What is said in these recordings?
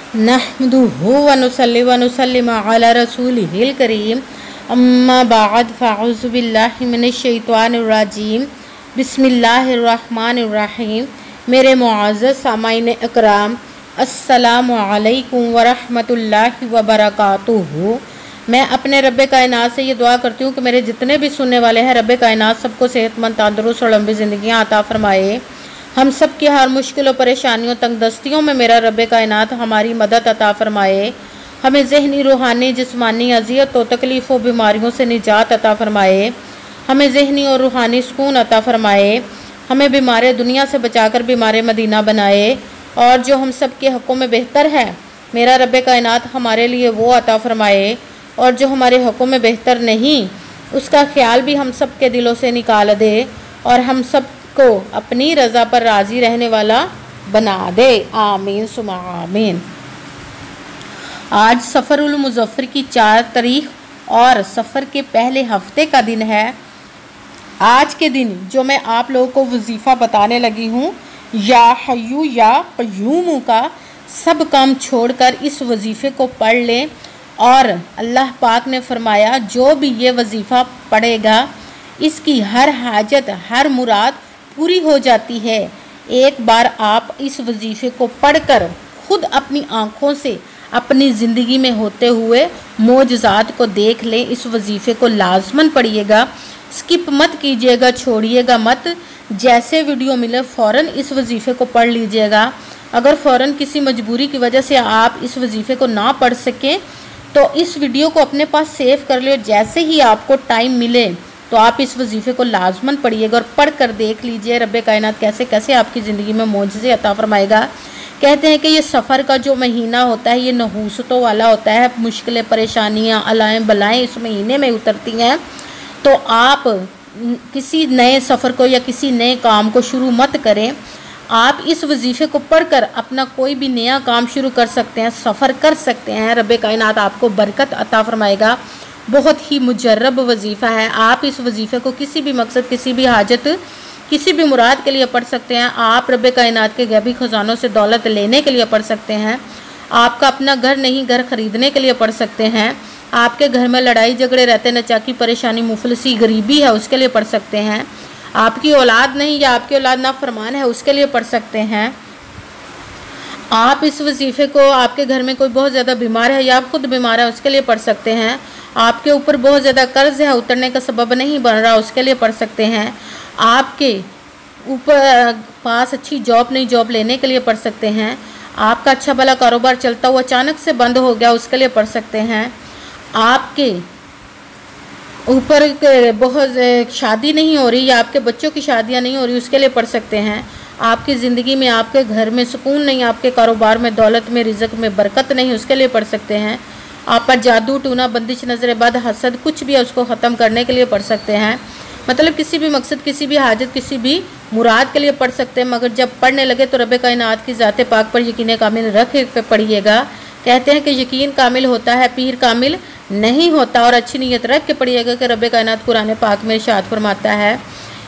नहमदुहु व नुसल्ली व नुसल्लिमु अला रसूलिहिल करीम अम्मा बाद फ़अऊज़ु बिल्लाहि मिनश शैतानिर रजीम बिस्मिल्लाहिर रहमानिर रहीम। मेरे मुअज़्ज़ज़ सामाईन इकराम, अस्सलामु अलैकुम व रहमतुल्लाहि व बरकातुहू। मैं अपने रब्बे कायनात से ये दुआ करती हूँ कि मेरे जितने भी सुनने वाले हैं रब्बे कायनात सबको सेहतमंद, तंदुरुस्त और लंबी ज़िंदगियाँ अता फ़रमाए। हम सब की हर मुश्किलों, परेशानियों, तंगदस्तियों में मेरा रब्बे कायनात हमारी मदद अता फ़रमाए। हमें ज़हनी, रूहानी, जिस्मानी अज़ियत और तकलीफ़ों, बीमारियों से निजात अता फ़रमाए। हमें ज़हनी और रूहानी सुकून अता फ़रमाए। हमें बीमार दुनिया से बचाकर बीमार मदीना बनाए। और जो हम सब के हक़ों में बेहतर है मेरा रब्बे कायनात हमारे लिए वो अता फ़रमाए। और जो हमारे हक़ों में बेहतर नहीं उसका ख्याल भी हम सब के दिलों से निकाल दे और हम सब को अपनी रज़ा पर राज़ी रहने वाला बना दे। आमीन सुमा आमीन। आज सफ़रुल मुज़फ़्फ़र की 4 तारीख और सफ़र के पहले हफ्ते का दिन है। आज के दिन जो मैं आप लोगों को वजीफ़ा बताने लगी हूँ, या हय्यू या क़य्यूम का सब काम छोड़कर इस वजीफ़े को पढ़ लें। और अल्लाह पाक ने फरमाया जो भी ये वजीफ़ा पढ़ेगा इसकी हर हाजत, हर मुराद पूरी हो जाती है। एक बार आप इस वजीफ़े को पढ़कर खुद अपनी आँखों से अपनी ज़िंदगी में होते हुए मोजज़ात को देख लें। इस वजीफ़े को लाजमन पढ़िएगा, स्किप मत कीजिएगा, छोड़िएगा मत। जैसे वीडियो मिले फ़ौरन इस वजीफ़े को पढ़ लीजिएगा। अगर फ़ौरन किसी मजबूरी की वजह से आप इस वजीफ़े को ना पढ़ सकें तो इस वीडियो को अपने पास सेव कर लो। जैसे ही आपको टाइम मिले तो आप इस वजीफ़े को लाजमन पढ़िएगा और पढ़ कर देख लीजिए रब्बे कायनात कैसे कैसे आपकी ज़िंदगी में मोजज़े अता फ़रमाएगा। कहते हैं कि ये सफ़र का जो महीना होता है ये नहूसतों वाला होता है। मुश्किलें, परेशानियाँ, अलाएँ बलाएँ इस महीने में उतरती हैं। तो आप किसी नए सफ़र को या किसी नए काम को शुरू मत करें। आप इस वजीफ़े को पढ़कर अपना कोई भी नया काम शुरू कर सकते हैं, सफ़र कर सकते हैं। रब्बे कायनात आपको बरकत अता फ़रमाएगा। बहुत ही मुजर्रब वजीफ़ा है। आप इस वजीफ़े को किसी भी मकसद, किसी भी हाजत, किसी भी मुराद के लिए पढ़ सकते हैं। आप रब्बे कायनात के गैबी ख़जानों से दौलत लेने के लिए पढ़ सकते हैं। आपका अपना घर नहीं, घर ख़रीदने के लिए पढ़ सकते हैं। आपके घर में लड़ाई झगड़े रहते, नचाकी, परेशानी, मुफलसी, गरीबी है उसके लिए पढ़ सकते हैं। आपकी औलाद नहीं या आपकी औलाद नाफरमान है उसके लिए पढ़ सकते हैं। आप इस वजीफ़े को आपके घर में कोई बहुत ज़्यादा बीमार है या आप खुद बीमार है उसके लिए पढ़ सकते हैं। आपके ऊपर बहुत ज़्यादा कर्ज है, उतरने का सबब नहीं बन रहा, उसके लिए पढ़ सकते हैं। आपके ऊपर पास अच्छी जॉब नहीं, जॉब लेने के लिए पढ़ सकते हैं। आपका अच्छा भला कारोबार चलता हुआ अचानक से बंद हो गया उसके लिए पढ़ सकते हैं। आपके ऊपर बहुत शादी नहीं हो रही या आपके बच्चों की शादियां नहीं हो रही उसके लिए पढ़ सकते हैं। आपकी ज़िंदगी में, आपके घर में सुकून नहीं, आपके कारोबार में, दौलत में, रिज़्क़ में बरकत नहीं उसके लिए पढ़ सकते हैं। आप पर जादू, टूना, बंदिश, नज़र बद, हसद कुछ भी है उसको ख़त्म करने के लिए पढ़ सकते हैं। मतलब किसी भी मकसद, किसी भी हाजत, किसी भी मुराद के लिए पढ़ सकते हैं। मगर जब पढ़ने लगे तो रब्बे कायनात की ज़ात पाक पर यकीन कामिल रख के पढ़िएगा। कहते हैं कि यकीन कामिल होता है, पीर कामिल नहीं होता। और अच्छी नीयत रख के पढ़िएगा कि रब्बे कायनात कुरान पाक में इरशाद फरमाता है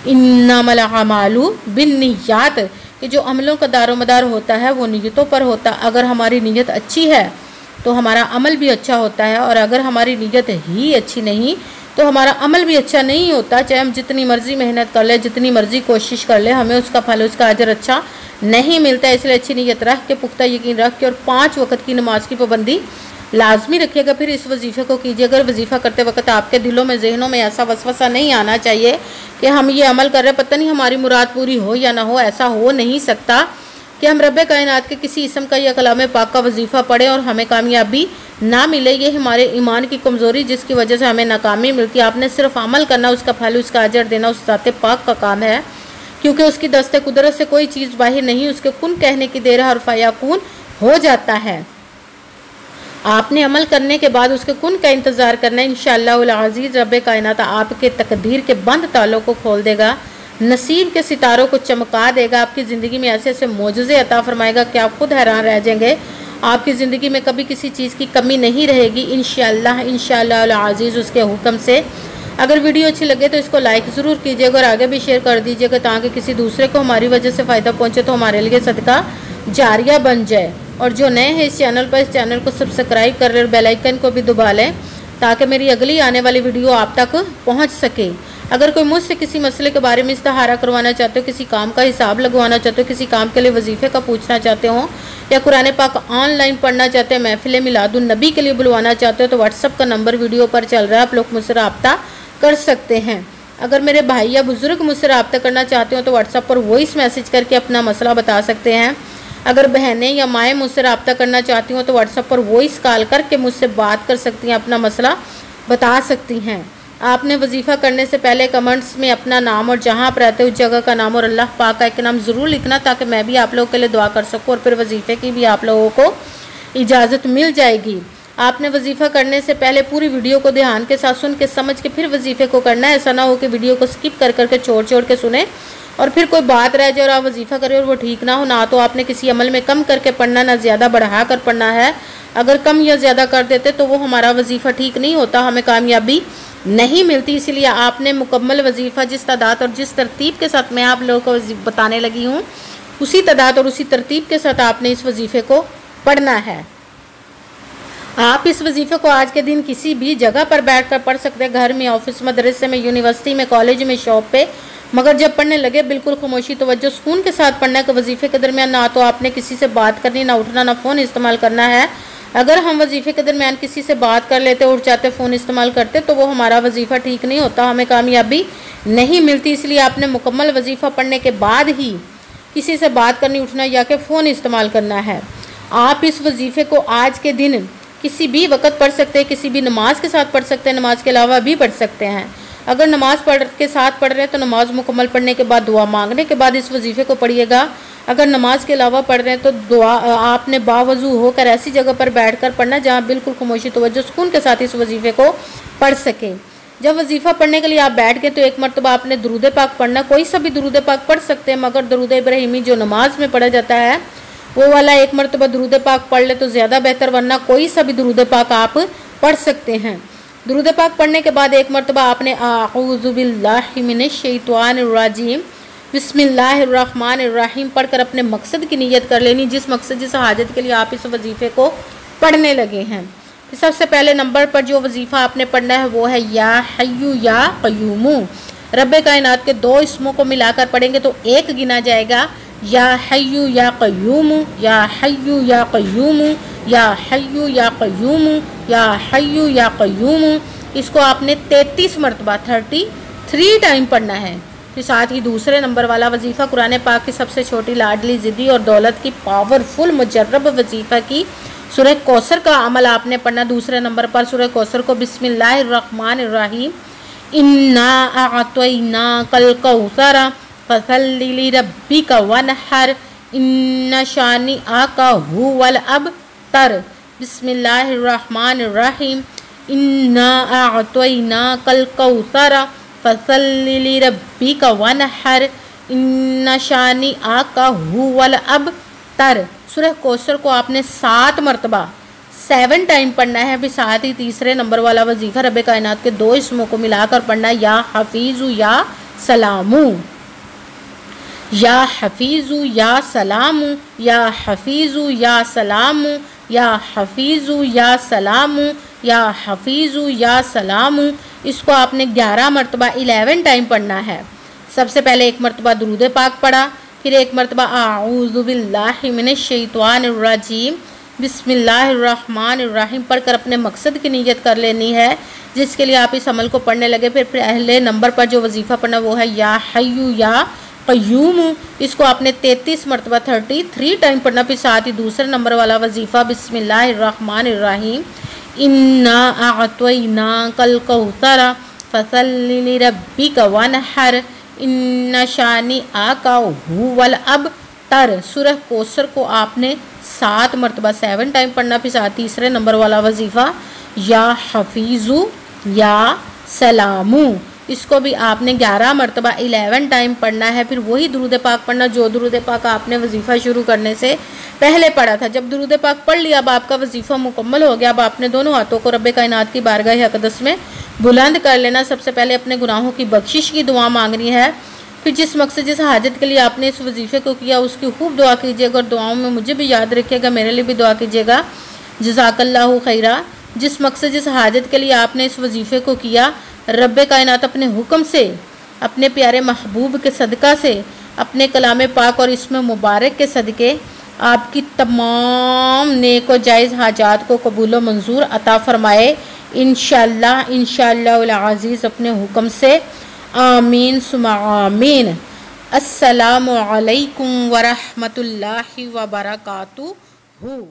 इन्नमल अमालु बिन्नियात, कि जो अमलों का दारोमदार होता है वो नीयतों पर होता। अगर हमारी नीयत अच्छी है तो हमारा अमल भी अच्छा होता है, और अगर हमारी नीयत ही अच्छी नहीं तो हमारा अमल भी अच्छा नहीं होता। चाहे हम जितनी मर्ज़ी मेहनत कर ले, जितनी मर्ज़ी कोशिश कर ले, हमें उसका फल, उसका अजर अच्छा नहीं मिलता। इसलिए अच्छी नीयत रख के, पुख्ता यकीन रख के और 5 वक्त की नमाज की पाबंदी लाजमी रखिएगा। फिर इस वजीफ़े को कीजिए। अगर वजीफ़ा करते वक्त आपके दिलों में, जहनों में ऐसा वसवसा नहीं आना चाहिए कि हम ये अमल कर रहे, पता नहीं हमारी मुराद पूरी हो या ना हो। ऐसा हो नहीं सकता कि हम रब्बे कायनात के किसी इसम का या कलाम पाक का वजीफ़ा पढ़ें और हमें कामयाबी ना मिले। ये हमारे ईमान की कमज़ोरी जिसकी वजह से हमें नाकामी मिलती है। आपने सिर्फ अमल करना, उसका फल, उसका अजर देना उस ज़ात पाक का काम है, क्योंकि उसकी दस्ते कुदरत से कोई चीज़ बाहर नहीं। उसके कुन कहने की देर है और फयाकून हो जाता है। आपने अमल करने के बाद उसके कुन का इंतज़ार करना है। इंशाअल्लाह अज़ीज़ रब्बे कायनात आपके तकदीर के बंद तालों को खोल देगा, नसीब के सितारों को चमका देगा, आपकी ज़िंदगी में ऐसे ऐसे मोजज़े अता फ़रमाएगा कि आप खुद हैरान रह जाएंगे। आपकी ज़िंदगी में कभी किसी चीज़ की कमी नहीं रहेगी इंशाअल्लाह अज़ीज़ उसके हुक्म से। अगर वीडियो अच्छी लगे तो इसको लाइक ज़रूर कीजिएगा और आगे भी शेयर कर दीजिएगा ताकि किसी दूसरे को हमारी वजह से फ़ायदा पहुँचे तो हमारे लिए सदका जारिया बन जाए। और जो नए हैं इस चैनल पर, इस चैनल को सब्सक्राइब कर लें और बेल आइकन को भी दबा लें ताकि मेरी अगली आने वाली वीडियो आप तक पहुंच सके। अगर कोई मुझसे किसी मसले के बारे में इस्तिहारा करवाना चाहते हो, किसी काम का हिसाब लगवाना चाहते हो, किसी काम के लिए वजीफ़े का पूछना चाहते हो, या कुरान पाक ऑनलाइन पढ़ना चाहते हैं, महफिल मिलादुन नबी के लिए बुलवाना चाहते हो, तो व्हाट्सअप का नंबर वीडियो पर चल रहा है, आप लोग मुझसे रब्ता कर सकते हैं। अगर मेरे भाई या बुज़ुर्ग मुझसे रब्ता करना चाहते हो तो व्हाट्सअप पर वॉइस मैसेज करके अपना मसला बता सकते हैं। अगर बहनें या माएँ मुझसे रब्ता करना चाहती हो तो व्हाट्सअप पर वॉइस कॉल करके मुझसे बात कर सकती हैं, अपना मसला बता सकती हैं। आपने वजीफ़ा करने से पहले कमेंट्स में अपना नाम और जहाँ आप रहते हो उस जगह का नाम और अल्लाह पाक का एक नाम ज़रूर लिखना ताकि मैं भी आप लोगों के लिए दुआ कर सकूँ और फिर वजीफ़े की भी आप लोगों को इजाज़त मिल जाएगी। आपने वजीफ़ा करने से पहले पूरी वीडियो को ध्यान के साथ सुन के समझ के फिर वजीफ़े को करना है। ऐसा ना हो कि वीडियो को स्किप कर करके छोड़ के सुने और फिर कोई बात रह जाए और आप वजीफ़ा करें और वो ठीक ना हो। ना तो आपने किसी अमल में कम करके पढ़ना, ना ज़्यादा बढ़ा कर पढ़ना है। अगर कम या ज़्यादा कर देते तो वो हमारा वजीफ़ा ठीक नहीं होता, हमें कामयाबी नहीं मिलती। इसीलिए आपने मुकम्मल वजीफ़ा जिस तादाद और जिस तरतीब के साथ मैं आप लोगों को बताने लगी हूँ उसी तादाद और उसी तरतीब के साथ आपने इस वजीफ़े को पढ़ना है। आप इस वजीफ़े को आज के दिन किसी भी जगह पर बैठकर पढ़ सकते हैं, घर में, ऑफिस, मदरसे में, यूनिवर्सिटी में, कॉलेज में, शॉप पे। मगर जब पढ़ने लगे बिल्कुल खामोशी तवज्जो सुकून के साथ पढ़ना है कि वजीफ़े के दरमियान ना तो आपने किसी से बात करनी, ना उठना, ना फ़ोन इस्तेमाल करना है। अगर हम वजीफ़े के दरमियान किसी से बात कर लेते, उठ जाते, फ़ोन इस्तेमाल करते तो वो हमारा वजीफ़ा ठीक नहीं होता, हमें कामयाबी नहीं मिलती। इसलिए आपने मुकम्मल वजीफ़ा पढ़ने के बाद ही किसी से बात करनी, उठना या कि फ़ोन इस्तेमाल करना है। आप इस वजीफ़े को आज के दिन किसी भी वक्त पढ़ सकते हैं, किसी भी नमाज के साथ पढ़ सकते हैं, नमाज के अलावा भी पढ़ सकते हैं। अगर नमाज पढ़ के साथ पढ़ रहे हैं तो नमाज मुकम्मल पढ़ने के बाद दुआ मांगने के बाद इस वजीफ़े को पढ़िएगा। अगर नमाज के अलावा पढ़ रहे हैं तो दुआ आपने बावजू होकर ऐसी जगह पर बैठकर पढ़ना जहाँ बिल्कुल खामोशी तवज्जो सुकून के साथ इस वजीफ़े को पढ़ सकें। जब वजीफ़ा पढ़ने के लिए आप बैठ गए तो एक मरतबा आपने दुरूद पाक पढ़ना, कोई सा भी दुरूद पाक पढ़ सकते हैं, मगर दुरूद इब्राहिमी जो नमाज में पढ़ा जाता है वो वाला एक मरतबा दुरूद पाक पढ़ ले तो ज़्यादा बेहतर, वरना कोई सा भी दुरूद पाक आप पढ़ सकते हैं। दुरूद पाक पढ़ने के बाद एक मरतबा आपने आऊज़ु बिल्लाहि मिनश शैतानिर रजीम बिस्मिल्लाहिर्रहमानिर्रहीम पढ़कर अपने मकसद की नीयत कर लेनी, जिस मकसद, जिस हाजत के लिए आप इस वजीफ़े को पढ़ने लगे हैं। तो सबसे पहले नंबर पर जो वजीफ़ा आपने पढ़ना है वो है या हय्यू या क़य्यूमू। रब्बे कायनात के दो इसमों को मिलाकर पढ़ेंगे तो एक गिना जाएगा, या हय्यू या क़य्यूमू, या हय्यू या क़य्यूमू, या हय्यू या क़य्यूमू, या हय्यू या क़य्यूमू। इसको आपने 33 मरतबा 33 टाइम पढ़ना है। फिर साथ ही दूसरे नंबर वाला वजीफ़ा कुरान पाक की सबसे छोटी, लाडली, ज़िद्दी और दौलत की पावरफुल मुजर्रब वजीफ़ा की सूरह कौसर का अमल आपने पढ़ना। दूसरे नंबर पर सूरह कौसर को बिस्मिल्लाहिर्रहमानिर्रहीम इन्ना अअतैना कल कौसर फसल्लि लिरब्बिका वनहर इन्ना शानिअका हुवल अबतर। बिस्मिल्लाहिर्रहमानिर्रहीम इन्ना अअतैना कल कौसर फसल्लि लिरब्बिका वनहर इन्ना शानिअका हुवल अबतर। सूरह कौसर को आपने 7 मरतबा 7 टाइम पढ़ना है। फिर साथ ही तीसरे नंबर वाला वजीफ़ा रब्बे कायनात के दो इसमों को मिलाकर पढ़ना, या हफीज़ु या सलामू, या हफीज़ु या सलामू, या हफीज़ु या सलामू, या हफीज़ु या सलामू, या हफीज़ु या सलामू। इसको आपने 11 मरतबा 11 टाइम पढ़ना है। सबसे पहले एक मरतबा दुरूद पाक पढ़ा, फिर एक मरतबा आऊज़ु बिल्लाहि मिनश शैतानिर रजीम बिस्मिल्लाहिर्रहमानिर्रहीम पढ़कर अपने मकसद की नीयत कर लेनी है जिसके लिए आप इस अमल को पढ़ने लगे। फिर पहले नंबर पर जो वजीफ़ा पढ़ना वो है या हय्यू या क़य्यूमू। इसको आपने 33 मरतबा 33 टाइम पढ़ना। फिर साथ ही दूसरे नंबर वाला वजीफ़ा बिस्मिल्लाहिर्रहमानिर्रहीम इन्ना अअतैना कल कौसर फसल्लि लिरब्बिका वनहर इन्ना शानिअका हुवल अबतर। सूरह कौसर को आपने 7 मरतबा 7 टाइम पढ़ना। फिर साथ तीसरे नंबर वाला वजीफ़ा या हफीज़ु या सलामू, इसको भी आपने 11 मरतबा 11 टाइम पढ़ना है। फिर वही दुरूद पाक पढ़ना जो दुरूद पाक आपने वजीफ़ा शुरू करने से पहले पढ़ा था। जब दुरूद पाक पढ़ लिया, अब आपका वजीफ़ा मुकम्मल हो गया। अब आपने दोनों हाथों को रब्बे कायनात की बारगाह अक़दस में बुलंद कर लेना। सबसे पहले अपने गुनाहों की बख्शिश की दुआ मांगनी है। फिर जिस मकसद जिस हाजत के लिए आपने इस वजीफ़े को किया उसकी खूब दुआ कीजिएगा और दुआओं में मुझे भी याद रखिएगा, मेरे लिए भी दुआ कीजिएगा। जज़ाकल्लाहु खैरा। जिस मकसद जिस हाजत के लिए आपने इस वजीफ़े को किया, रब्बे कायनात अपने हुक्म से, अपने प्यारे महबूब के सदका से, अपने कलाम पाक और इसमें मुबारक के सदके आपकी तमाम नेक व जायज़ हाजात को कबूल व मंजूर अता फ़रमाए इंशाअल्लाह इंशाअल्लाह अज़ीज़ अपने हुक्म से। आमीन सुमा आमीन। अस्सलामु अलैकुम व रहमतुल्लाहि व बरकातुहू।